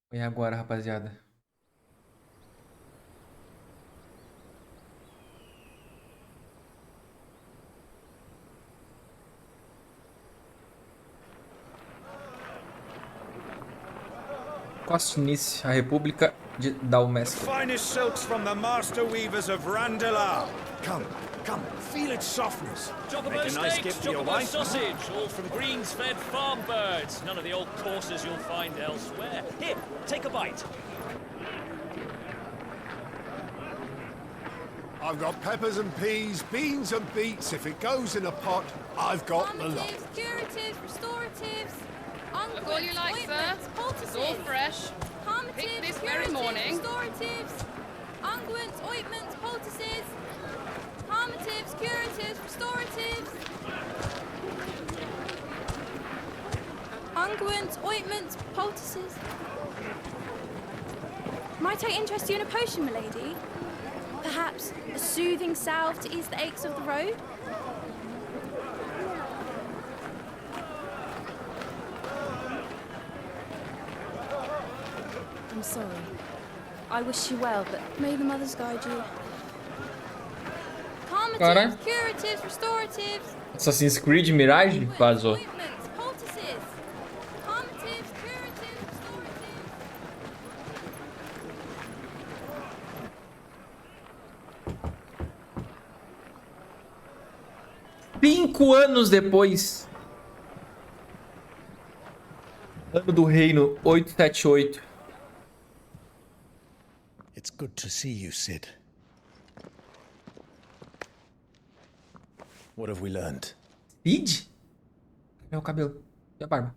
Foi agora, rapaziada. Costinice, a República de Dalmácia. Finest silks from the master weavers of Randalar. Come, feel its softness. Chocobo steaks, chocobo sausage, all from greens-fed farm birds. None of the old courses you'll find elsewhere. Here, take a bite. I've got peppers and peas, beans and beets. If it goes in a pot, I've got the lot. Curatives, restoratives, Look all you like, sir. It's all fresh. Picked this very morning. Restoratives, unguents, ointments, poultices, harmatives, curatives, restoratives, unguents, ointments, poultices. Might I interest you in a potion, milady? Perhaps a soothing salve to ease the aches of the road? I'm sorry. I wish you well, but may the mothers guide you. Cara. Calmatives, curatives, restoratives, Assassin's Creed Mirage vazou. ointments, poultices. Calmatives, curatives, restoratives. 5 anos depois. Ano do Reino 878. It's good to see you, Sid. What have we learned? Speed? É o cabelo. E a barba?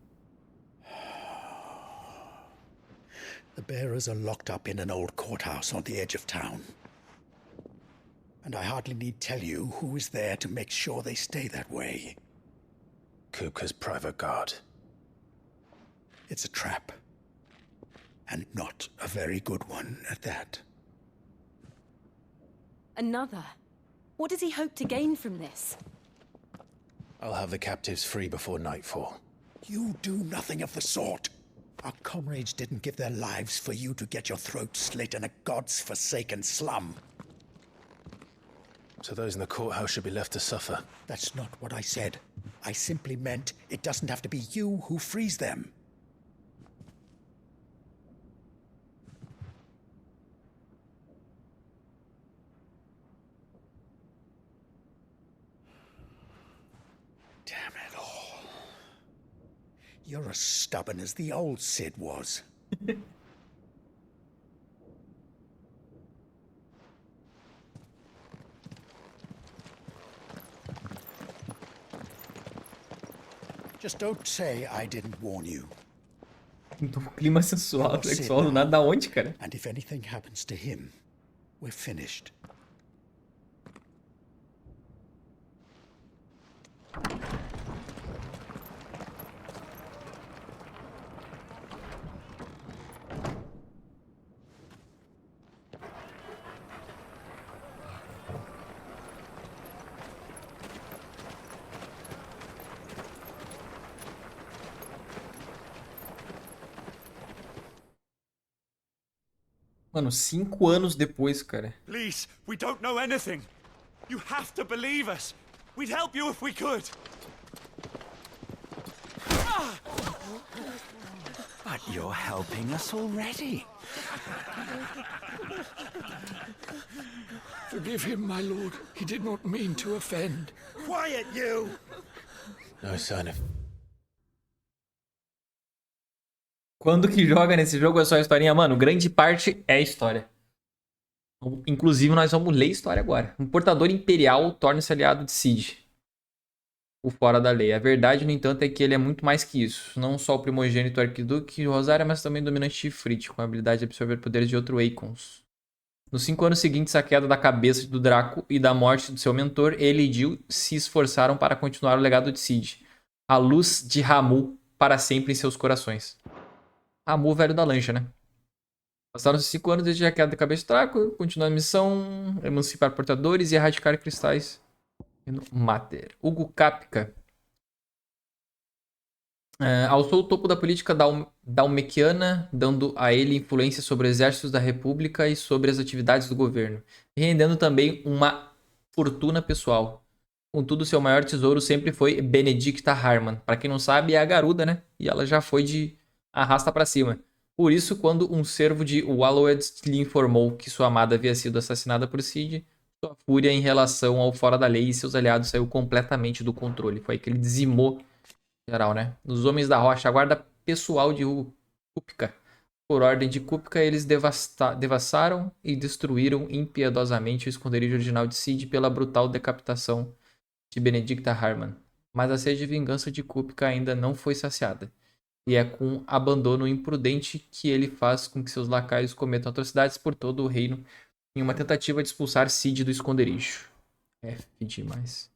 The bearers are locked up in an old courthouse on the edge of town. And I hardly need tell you who is there to make sure they stay that way. Kupka's private guard. It's a trap. And not a very good one at that. Another? What does he hope to gain from this? I'll have the captives free before nightfall. You do nothing of the sort. Our comrades didn't give their lives for you to get your throat slit in a god's forsaken slum. So those in the courthouse should be left to suffer. That's not what I said. I simply meant it doesn't have to be you who frees them. Damn it all. You're as stubborn as the old Sid was. Just don't say I didn't warn you. Então, clima sensual, sexual do nada da onde, cara? And if anything happens to him, we're finished. Mano, 5 anos depois, cara. Please, we don't know anything. You have to believe us. We'd help you if we could. But you're helping us already. Forgive him, my lord. He did not mean to offend. Quiet, you! No sign of... Quando que joga nesse jogo é só historinha? Mano, grande parte é história. Inclusive, nós vamos ler história agora. Um portador imperial torna-se aliado de Cid. O fora da lei. A verdade, no entanto, é que ele é muito mais que isso. Não só o primogênito arquiduque de Rosária, mas também dominante de Frit, com a habilidade de absorver poderes de outro Eikons. Nos 5 anos seguintes à queda da cabeça do Draco e da morte do seu mentor, ele e Jill se esforçaram para continuar o legado de Cid. A luz de Ramu para sempre em seus corações. Ramu, velho da lancha, né? Passaram-se 5 anos desde a queda da cabeça do Draco, continuando a missão, emancipar portadores e erradicar cristais no Mater. Hugo Capka. Alçou o topo da política dalmequiana, dando a ele influência sobre exércitos da república e sobre as atividades do governo, e rendendo também uma fortuna pessoal. Contudo, seu maior tesouro sempre foi Benedicta Harman. Para quem não sabe, é a garuda, né? E ela já foi de arrasta para cima. Por isso, quando um servo de Wallowed lhe informou que sua amada havia sido assassinada por Sid, sua fúria em relação ao fora da lei e seus aliados saiu completamente do controle. Foi aí que ele dizimou geral, né? Os homens da rocha, a guarda pessoal de Kupka. Por ordem de Kupka, eles devassaram e destruíram impiedosamente o esconderijo original de Sid pela brutal decapitação de Benedicta Harman. Mas a sede de vingança de Kupka ainda não foi saciada. E é com abandono imprudente que ele faz com que seus lacaios cometam atrocidades por todo o reino em uma tentativa de expulsar Sid do esconderijo. F demais.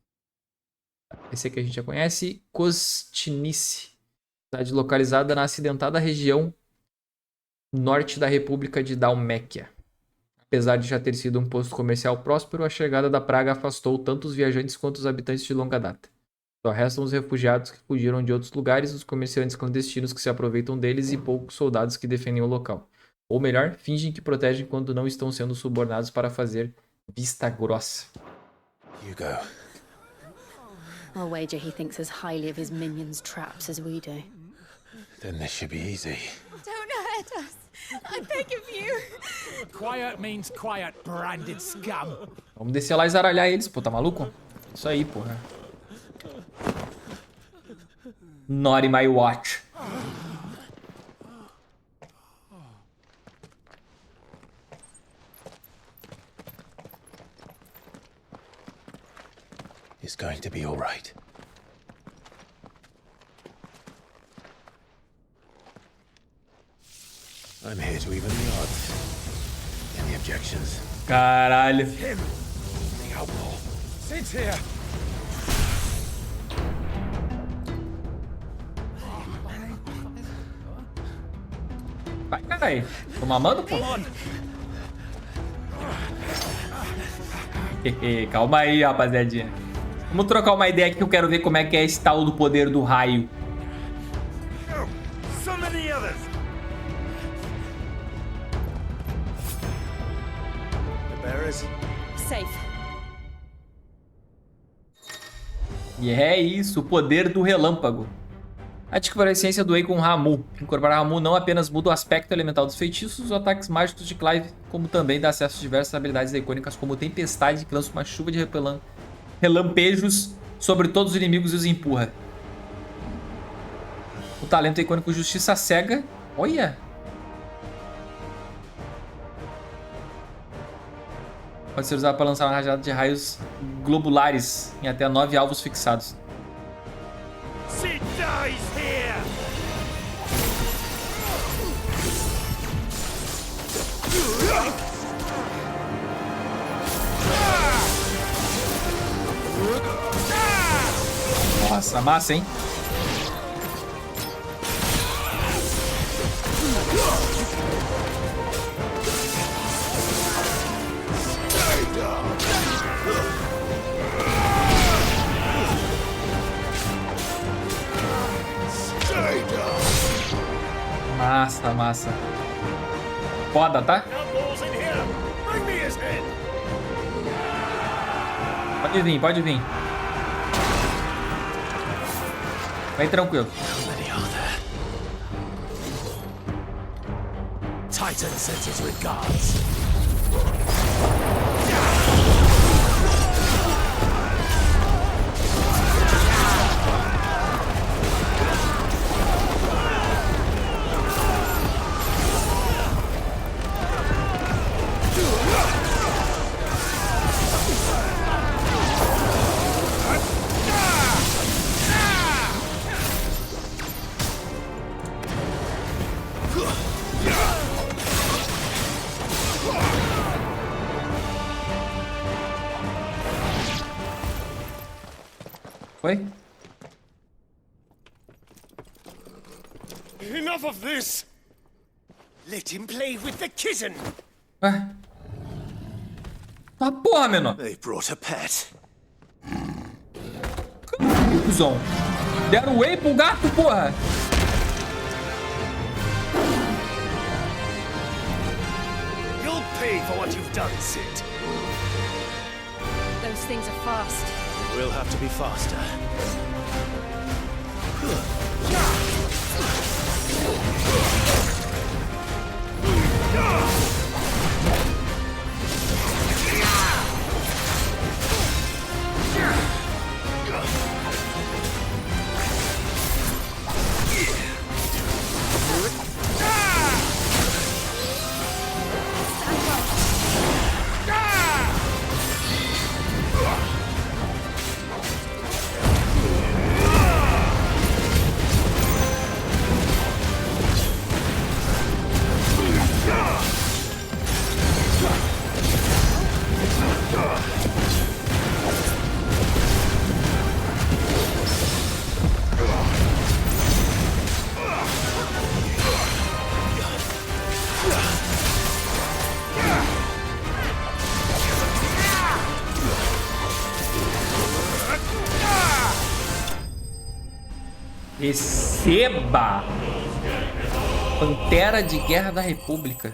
Esse aqui a gente já conhece. Kostnice. Cidade localizada na acidentada região norte da República de Dalméquia. Apesar de já ter sido um posto comercial próspero, a chegada da praga afastou tanto os viajantes quanto os habitantes de longa data. Só restam os refugiados que fugiram de outros lugares, os comerciantes clandestinos que se aproveitam deles e poucos soldados que defendem o local. Ou melhor, fingem que protegem quando não estão sendo subornados para fazer vista grossa. Hugo. I'll wager he thinks as highly of his minions' traps as we do. Then this should be easy. Don't hurt us. I beg of you. Quiet means quiet, branded scum. Vamos descer lá e zaralhar eles, pô, tá maluco? Isso aí, porra. Not in my watch. It's going to be all right. I'm here to even the odds. Any objections? Caralho. Him, the outlaw. Sit here. Vai, caralho. Tô mamando, pô? Calma aí, rapaziadinha. Vamos trocar uma ideia aqui que eu quero ver como é que é esse tal do poder do raio. So many others. The bearers. Safe. E é isso, o poder do relâmpago. Ativa a essência do Ei com Ramu. Incorporar Ramu não apenas muda o aspecto elemental dos feitiços, os ataques mágicos de Clive, como também dá acesso a diversas habilidades icônicas como Tempestade, que lança uma chuva de relampejos sobre todos os inimigos e os empurra. O talento icônico Justiça Cega. Olha! Pode ser usado para lançar uma rajada de raios globulares em até 9 alvos fixados. Sid dies here. Nossa, massa, hein? Massa, massa. Foda, tá? Pode vir, pode vir. Vai tranquilo. Titan sends his regards. Foi? Enough of this. Let him play with the kitten. Ué? Tá porra, menor. They brought a pet. cuzão. Deram whey pro gato, porra. You'll pay for what you've done, Sid. Those things are fast. We'll have to be faster. Receba! Pantera de Guerra da República.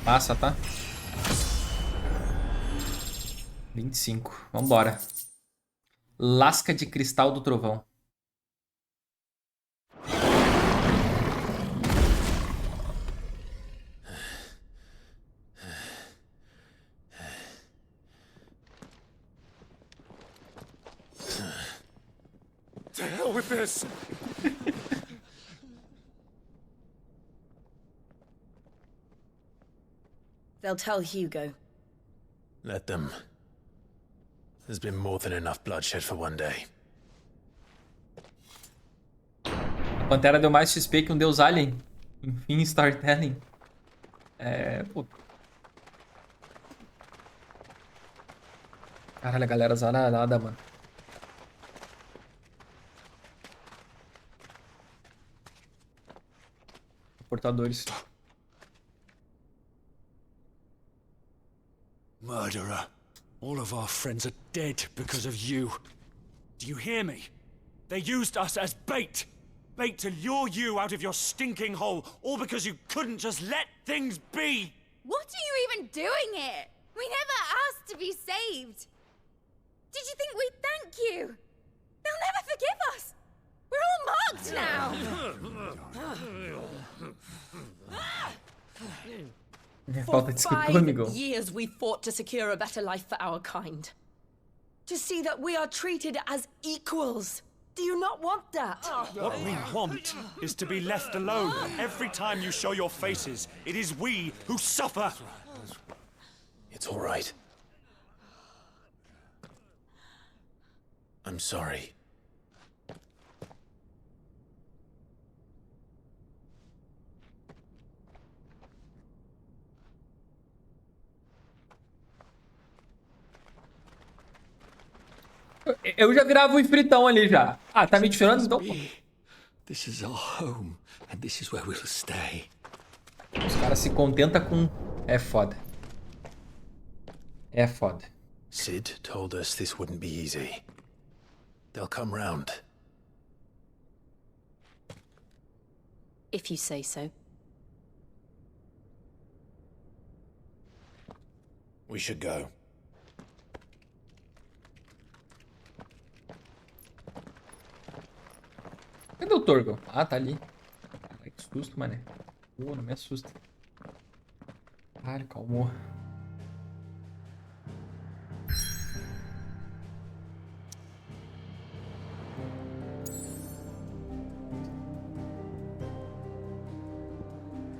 Passa, tá? 25. Vambora. Lasca de Cristal do Trovão. To hell with this! They'll tell Hugo. Let them. There's been more than enough bloodshed for one day. A Pantera deu mais XP que um deus alien. Enfim, storytelling. Pô. Caralho, a galera zaralhada, mano. Portadores. Murderer. All of our friends are dead because of you. Do you hear me? They used us as bait. Bait to lure you out of your stinking hole, all because you couldn't just let things be. What are you even doing here? We never asked to be saved. Did you think we'd thank you? They'll never forgive us. We're all marked now. Falta de escuta, For amigo. 5 years we fought to secure a better life for our kind. To see that we are treated as equals. Do you not want that? What we want is to be left alone. Every time you show your faces, it is we who suffer. It's all right. I'm sorry. Eu já virava o ifritão ali já. Ah, tá me tirando então? This is our home, and this is where we'll stay. Os caras se contentam com... É foda. É foda. Sid told us this wouldn't be easy. They'll come round. If you say so. We should go. Cadê o Torgo? Ah, tá ali. Ai, que susto, mané. Pô, não me assusta. Caralho, calmou.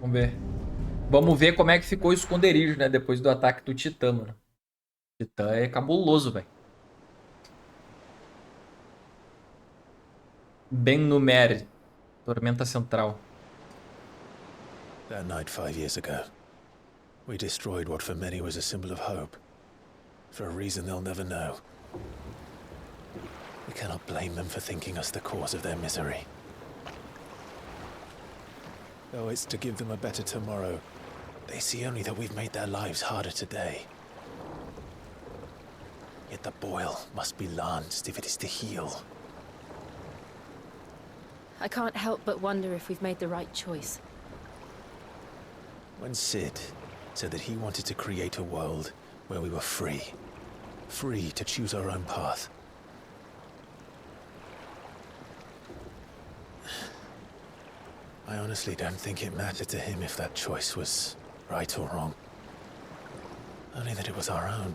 Vamos ver. Vamos ver como é que ficou o esconderijo, né? Depois do ataque do Titã, mano. O Titã é cabuloso, velho. Ben Numer, Tormenta Central. That night 5 years ago, we destroyed what for many was a symbol of hope. For a reason they'll never know. We cannot blame them for thinking us the cause of their misery. Though it's to give them a better tomorrow, they see only that we've made their lives harder today. Yet the boil must be lanced if it is to heal. I can't help but wonder if we've made the right choice. When Sid said that he wanted to create a world where we were free. Free to choose our own path. I honestly don't think it mattered to him if that choice was right or wrong. Only that it was our own.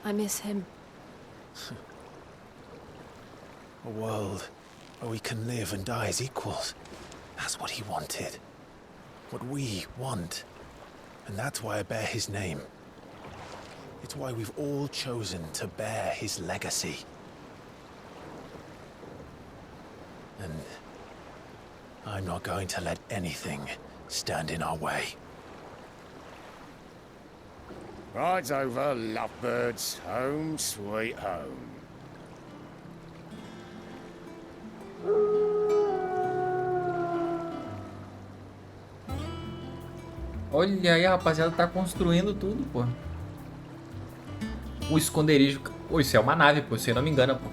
I miss him. A world where we can live and die as equals. That's what he wanted. What we want. And that's why I bear his name. It's why we've all chosen to bear his legacy. And I'm not going to let anything stand in our way. Rides over, lovebirds, home sweet home. Olha aí, a rapaziada tá construindo tudo, pô. O esconderijo. Pô, isso é uma nave, pô. Se eu não me engano, pô.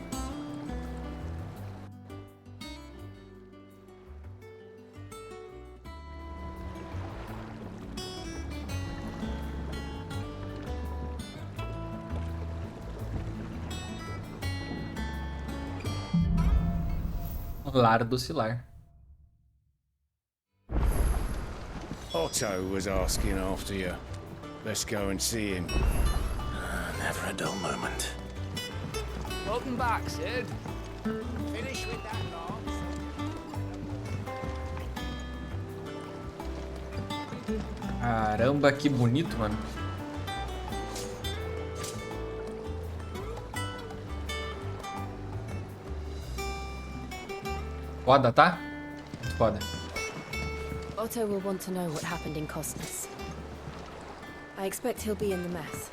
Lar docilar. Otto was asking after you. Let's go and see him. Never a dull moment. Welcome back, Sid. Finish with that lance. Caramba, que bonito, mano. Foda, tá? Muito foda. Otto will want to know what happened in Costas. I expect he'll be in the mess.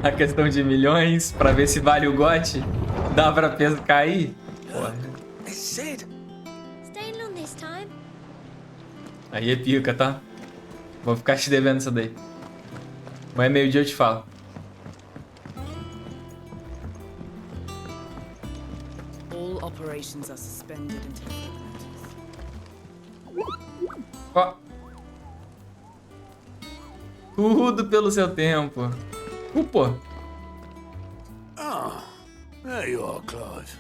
A questão de milhões, pra ver se vale o gote, dá pra pescar aí? It's Sid. Staying on this time? Aí é pica, tá? Vou ficar te devendo isso daí. Mas é meio-dia eu te falo. All operations are suspended until further notice. Ó. Tudo pelo seu tempo. Pô. Ah, there you are, Clive.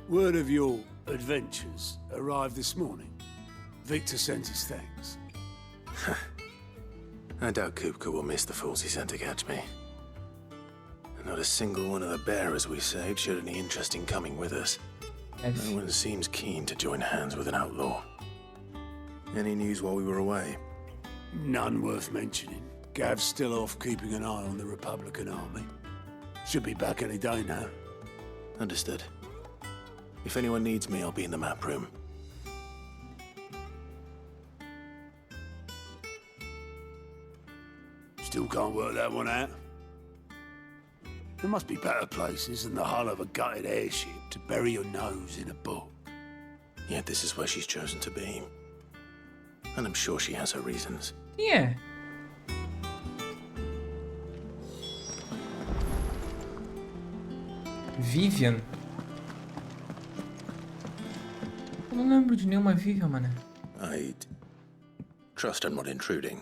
Word of your adventures arrived this morning. Victor sent his thanks. I doubt Kupka will miss the fools he sent to catch me. And not a single one of the bearers we saved showed any interest in coming with us. No one seems keen to join hands with an outlaw. Any news while we were away? None worth mentioning. Gav's still off keeping an eye on the Republican army. Should be back any day now. Understood. If anyone needs me, I'll be in the map room. Still can't work that one out. There must be better places than the hull of a gutted airship to bury your nose in a book. Yet this is where she's chosen to be. And I'm sure she has her reasons. Yeah. Vivian? Eu não lembro de nenhuma Vivian, mano. I'd trust I'm not intruding.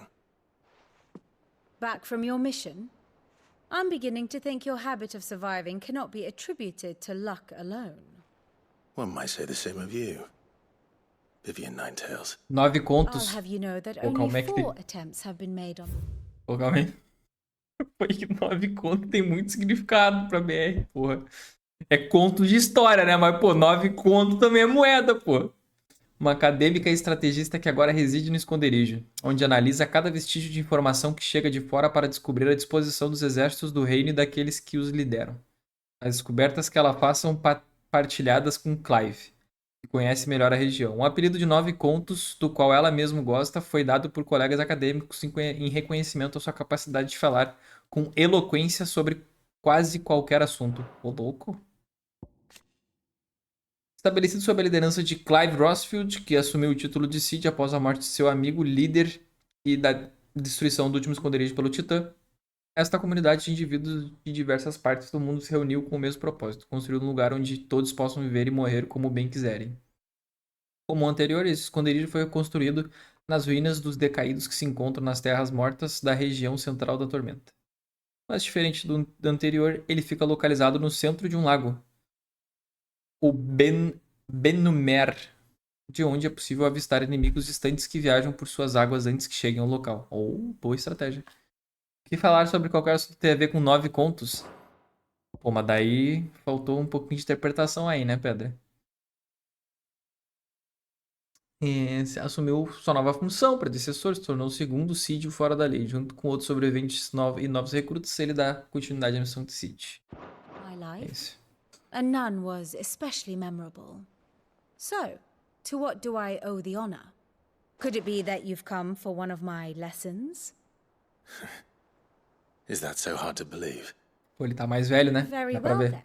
Back from your mission? I'm beginning to think your habit of surviving cannot be attributed to luck alone. One might say the same of you, Vivian Ninetails. 9 contos. I'll have you know that Pô, calma only aí que tem... 4 attempts have been made on. Pô, calma aí. Foi que 9 contos tem muito significado pra BR, porra. É conto de história, né? Mas, pô, 9 contos também é moeda, pô. Uma acadêmica e estrategista que agora reside no esconderijo, onde analisa cada vestígio de informação que chega de fora para descobrir a disposição dos exércitos do reino e daqueles que os lideram. As descobertas que ela faz são partilhadas com Clive, que conhece melhor a região. Um apelido de 9 contos, do qual ela mesma gosta, foi dado por colegas acadêmicos em reconhecimento à sua capacidade de falar com eloquência sobre quase qualquer assunto. Ô, louco. Estabelecido sob a liderança de Clive Rosfield, que assumiu o título de Cid após a morte de seu amigo, líder e da destruição do último esconderijo pelo Titã, esta comunidade de indivíduos de diversas partes do mundo se reuniu com o mesmo propósito, construir um lugar onde todos possam viver e morrer como bem quiserem. Como o anterior, esse esconderijo foi construído nas ruínas dos decaídos que se encontram nas terras mortas da região central da tormenta. Mas diferente do anterior, ele fica localizado no centro de um lago, o Benumer, de onde é possível avistar inimigos distantes que viajam por suas águas antes que cheguem ao local. Boa estratégia. Que falar sobre qualquer assunto tem a ver com 9 contos? Pô, mas daí faltou um pouquinho de interpretação aí, né, Pedra? Assumiu sua nova função, predecessor, se tornou o segundo Cid fora da lei. Junto com outros sobreviventes e novos recrutas, ele dá continuidade à missão de Cid. My life. Isso. And none was especially memorable. So, to what do I owe the honor? Could it be that you've come for one of my lessons? Is that so hard to believe? Pô, ele tá mais velho, né? Very Dá pra well ver. then.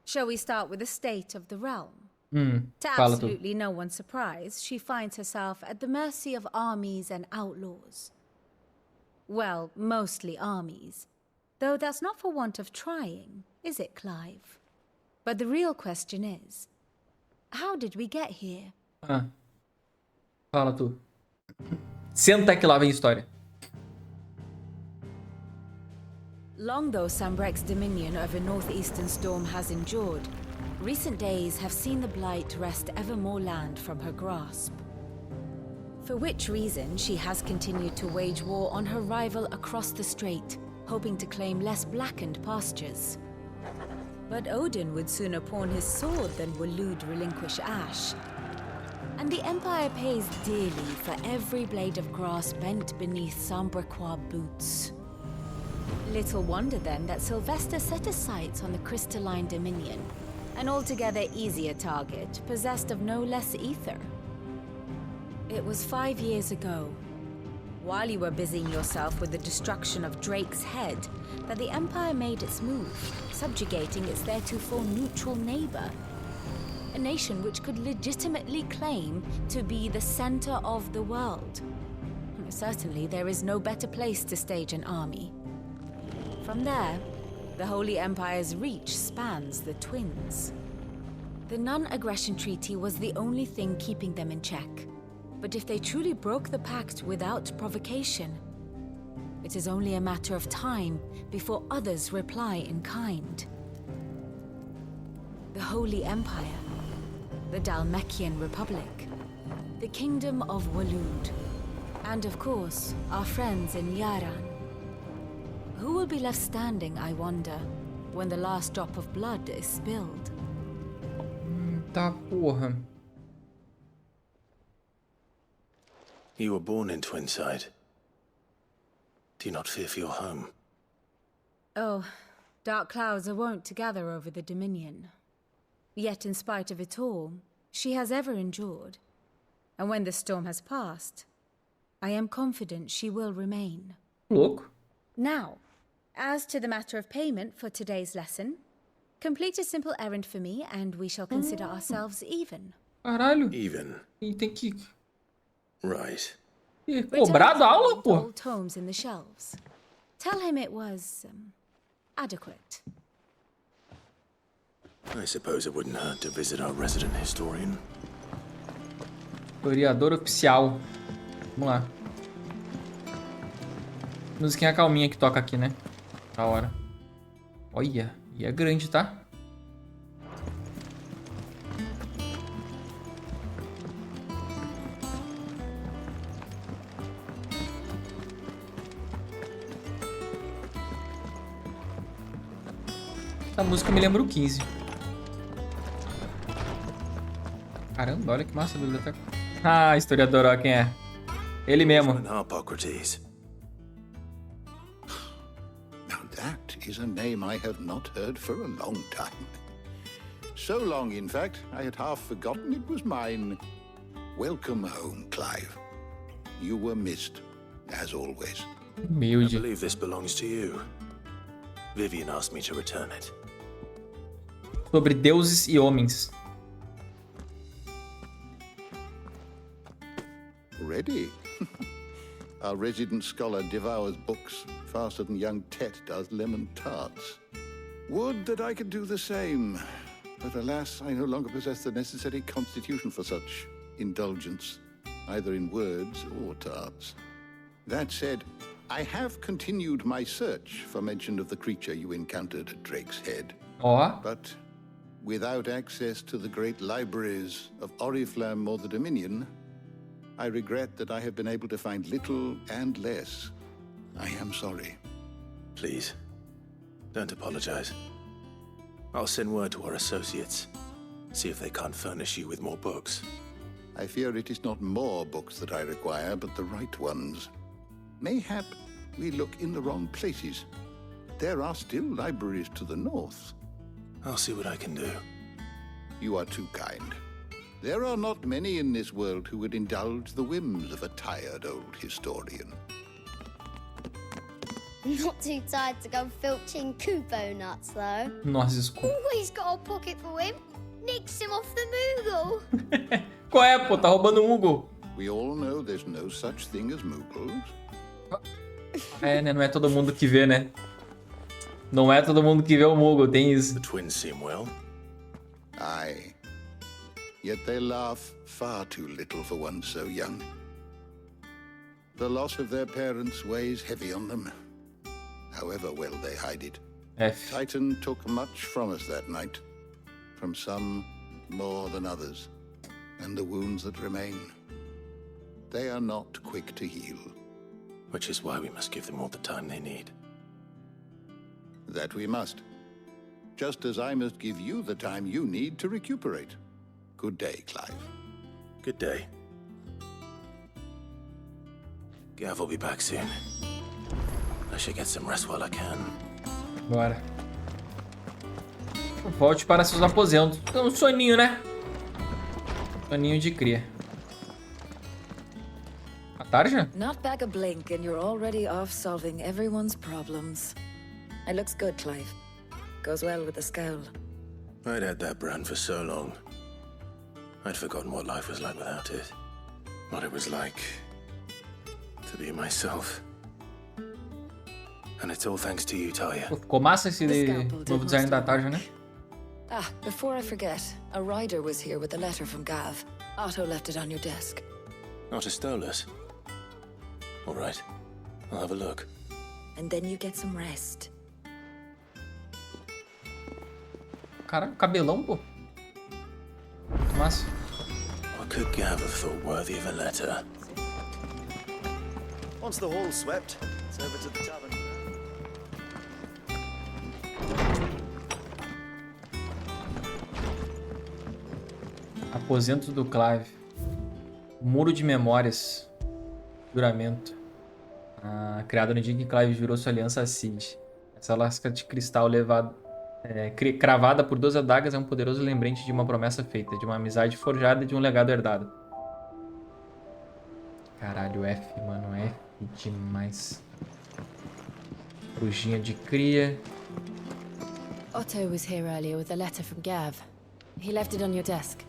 Shall we start with the state of the realm? To Fala tu. absolutely no one's surprise, she finds herself at the mercy of armies and outlaws. Well, mostly armies. Though that's not for want of trying, is it, Clive? But the real question is, how did we get here? Fala tu. Senta que lá vem história. Long though Sambrek's dominion over northeastern Storm has endured, recent days have seen the Blight wrest ever more land from her grasp. For which reason she has continued to wage war on her rival across the strait, hoping to claim less blackened pastures. But Odin would sooner pawn his sword than Waloed relinquish Ash. And the Empire pays dearly for every blade of grass bent beneath Sambrequois boots. Little wonder then that Sylvester set his sights on the crystalline dominion, an altogether easier target, possessed of no less ether. It was 5 years ago, while you were busying yourself with the destruction of Drake's head, that the Empire made its move, subjugating its theretofore neutral neighbor. A nation which could legitimately claim to be the center of the world. Certainly, there is no better place to stage an army. From there, the Holy Empire's reach spans the Twins. The non-aggression treaty was the only thing keeping them in check. But if they truly broke the pact without provocation, it is only a matter of time before others reply in kind. The Holy Empire, the Dalmekian Republic, the Kingdom of Waloed, and of course, our friends in Yaran. Who will be left standing, I wonder, when the last drop of blood is spilled? Tá, porra. You were born in Twinside. Do you not fear for your home? Oh, dark clouds are wont to gather over the Dominion. Yet in spite of it all, she has ever endured. And when the storm has passed, I am confident she will remain. Louco. Now, as to the matter of payment for today's lesson, complete a simple errand for me and we shall consider ourselves even. Caralho. Even. E tem que Right. cobrar da aula, pô. Old tomes in the shelves. Tell him it was adequate. I suppose it wouldn't hurt to visit our resident historian. Historiador oficial. Vamos lá. Musiquinha calminha que toca aqui, né? Da hora. Olha, e é grande, tá? Essa música me lembra o 15. Caramba, olha que massa a biblioteca. Ah, historiador, ó, quem é? Ele mesmo. Harpocrates. Now that is a name I have not heard for a long time. So long, in fact, I had half forgotten it was mine. Welcome home, Clive. You were missed, as always. I Humilde. believe this belongs to you. Vivian asked me to return it. Sobre deuses e homens. already? Our resident scholar devours books faster than young Tet does lemon tarts. Would that I could do the same. But alas, I no longer possess the necessary constitution for such indulgence, either in words or tarts. That said, I have continued my search for mention of the creature you encountered at Drake's Head. Ó. But without access to the great libraries of Oriflamme or the Dominion, I regret that I have been able to find little and less. I am sorry. Please, don't apologize. I'll send word to our associates. See if they can't furnish you with more books. I fear it is not more books that I require, but the right ones. Mayhap we look in the wrong places. There are still libraries to the north. I'll see what I can do. You are too kind. There are not many in this world who would indulge the whims of a tired old historian. Not too tired to go filching Kupo nuts, though. Nossa, desculpa. Always got a pocket for him. Nicks him off the Moogle. Qual é, pô? Tá roubando o Moogle. We all know there's no such thing as Moogles. É, né? Não é todo mundo que vê, né? Não é todo mundo que vê o Moogle, tem isso. The twins seem well. Aye. Yet they laugh far too little for one so young. The loss of their parents weighs heavy on them, however well they hide it. F. Titan took much from us that night, from some more than others, and the wounds that remain, they are not quick to heal. Which is why we must give them all the time they need. That we must. Just as I must give you the time you need to recuperate. Good day, Clive. Good day. Gav will be back soon. I should get some rest while I can. Bora. Volte para seus aposentos. Um soninho, né? Soninho de cria. A Tarja? Not back a blink and you're already off solving everyone's problems. It looks good, Clive. Goes well with the scowl. I'd had that brand for so long. I'd forgotten what life was like without it. What it was like to be myself. And it's all thanks to you, Talia. Pô, ficou massa esse novo design da Tarja, né? Ah, before I forget, a rider was here with a letter from Gav. Otto left it on your desk. Not a stolus. All right, I'll have a look. And then you get some rest. Caraca, cabelão, pô. Muito massa. What could Gav have thought worthy of a letter? Once the hall's swept, it's over to the tavern. Aposento do Clive. Muro de memórias. Juramento. Criado no dia em que Clive jurou sua aliança a Cid. Essa lasca de cristal cravada por 2 adagas é um poderoso lembrete de uma promessa feita, de uma amizade forjada e de um legado herdado. Caralho, F, mano. F demais. Brujinha de cria. Otto was here earlier with a letter from Gav. He left it on your desk.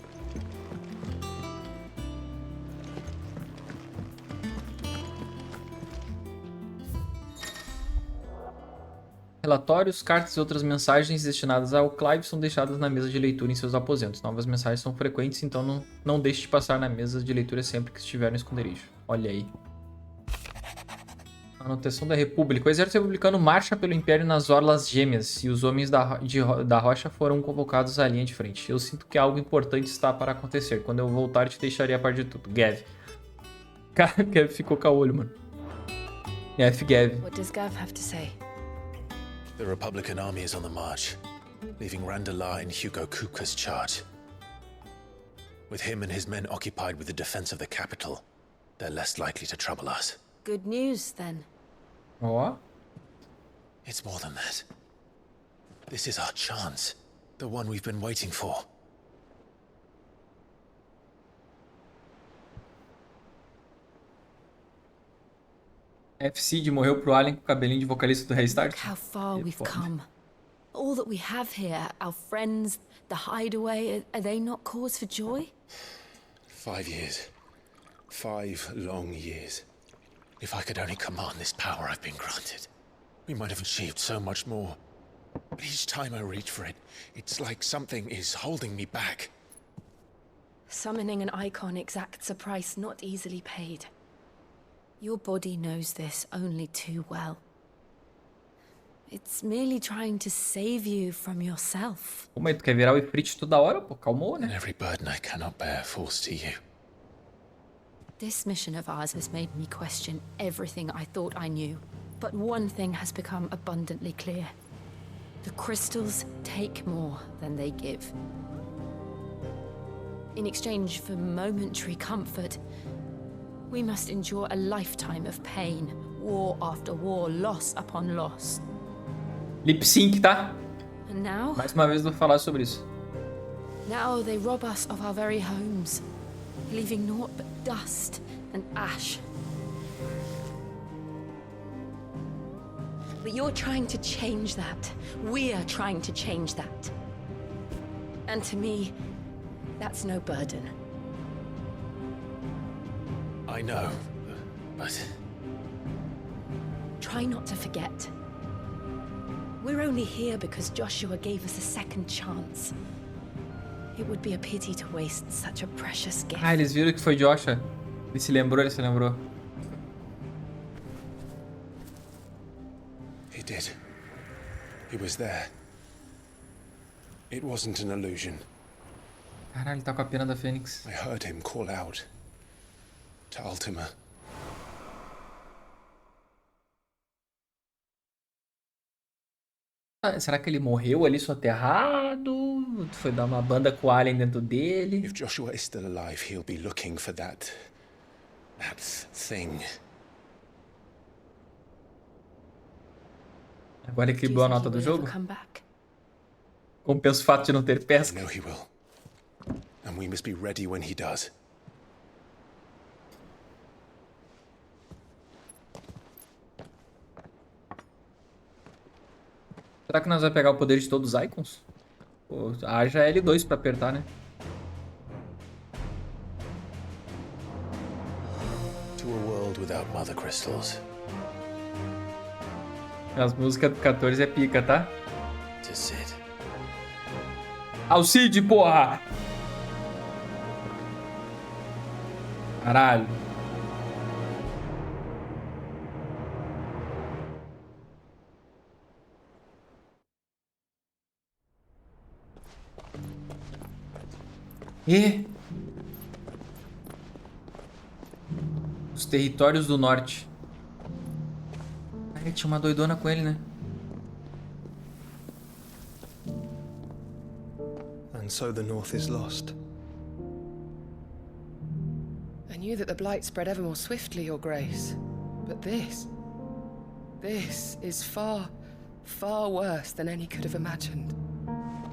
Relatórios, cartas e outras mensagens destinadas ao Clive são deixadas na mesa de leitura em seus aposentos. Novas mensagens são frequentes, então não deixe de passar na mesa de leitura sempre que estiver no esconderijo. Olha aí. Anotação da República. O exército republicano marcha pelo Império nas Orlas Gêmeas e os homens da Rocha foram convocados à linha de frente. Eu sinto que algo importante está para acontecer. Quando eu voltar, te deixarei a par de tudo. Gav. Cara, Gav ficou com o olho, mano. F. Gav. What does Gav have to say? The Republican army is on the march, leaving Randalar in Hugo Kuka's charge. With him and his men occupied with the defense of the capital, they're less likely to trouble us. Good news, then. Ó. It's more than that. This is our chance, the one we've been waiting for. F-Seed morreu pro Alien com o cabelinho de vocalista do Restart. Look how far we've come. All that we have here, our friends, the hideaway, are they not cause for joy? 5 years. 5 long years. If I could only command this power I've been granted, we might have achieved so much more. But each time I reach for it, it's like something is holding me back. Summoning an icon exacts a price not easily paid. Your body knows this only too well. It's merely trying to save you from yourself. Pô, mas tu quer virar o Ifrit toda hora, pô? Calmou, And né? every burden I cannot bear falls to you. This mission of ours has made me question everything I thought I knew. But one thing has become abundantly clear. The crystals take more than they give. In exchange for momentary comfort, we must endure a lifetime of pain, war after war, loss upon loss. Lip sync, tá? And now? Mais uma vez eu vou falar sobre isso. Now they rob us of our very homes, leaving naught but dust and ash. But you're trying to change that. We're trying to change that. And to me, that's no burden. I know, but... Try not to forget. We're only here because Joshua gave us a second chance. It would be a pity to waste such a precious gift. Ah, eles viram que foi Joshua. Ele se lembrou. He did. He was there. It wasn't an illusion. Caralho, ele tá com a pena da Fênix. I heard him call out to Ultima. Ah, será que ele morreu ali soterrado? Foi dar uma banda com o alien dentro dele? If Joshua is still alive, he'll be looking for that thing. Agora equilibrou a nota do jogo? Compensa o fato de não ter pesca. I know he will. And we must be ready when he does. Será que nós vamos pegar o poder de todos os icons? Pô, haja L2 pra apertar, né? To a world without mother crystals. As músicas do 14 é pica, tá? To Sid. Ao Cid, porra! Caralho. E os territórios do norte. Ah, tinha uma doidona com ele, né? And so the north is lost. I knew that the blight spread ever more swiftly, Your Grace. But this is far, far worse than any could have imagined.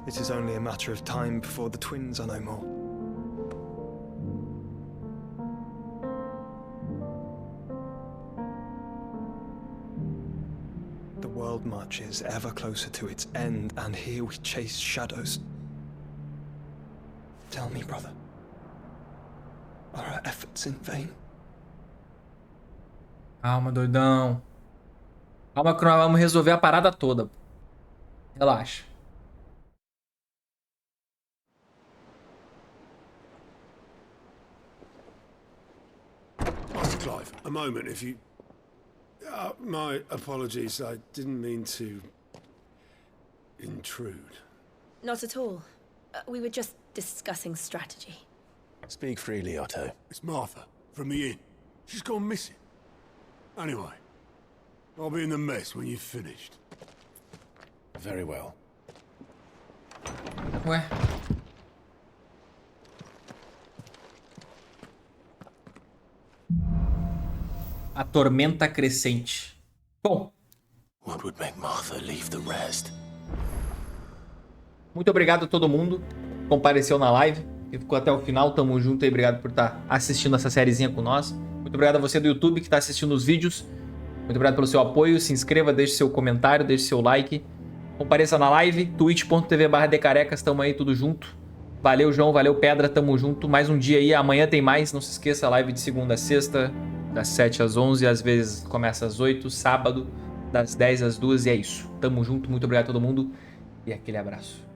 It is only a matter of time before the twins are no more. The world marches ever closer to its end, and here we chase shadows. Tell me, brother, are our efforts in vain? Calma, doidão. Calma que nós vamos resolver a parada toda. Relaxa. Master Clive, a moment, if you... my apologies, I didn't mean to... intrude. Not at all. We were just discussing strategy. Speak freely, Otto. It's Martha, from the inn. She's gone missing. Anyway, I'll be in the mess when you've finished. Very well. Ué. A tormenta crescente. Bom. What would make Martha leave the rest? Muito obrigado a todo mundo que compareceu na live e ficou até o final. Tamo junto aí. Obrigado por estar assistindo essa sériezinha com nós. Muito obrigado a você do YouTube que está assistindo os vídeos. Muito obrigado pelo seu apoio. Se inscreva, deixe seu comentário, deixe seu like. Compareça na live. twitch.tv/decarecas. Tamo aí tudo junto. Valeu, João. Valeu, Pedra. Tamo junto. Mais um dia aí. Amanhã tem mais. Não se esqueça, live de segunda a sexta, das 7 às 11. Às vezes começa às 8. Sábado, das 10 às 2. E é isso. Tamo junto. Muito obrigado a todo mundo. E aquele abraço.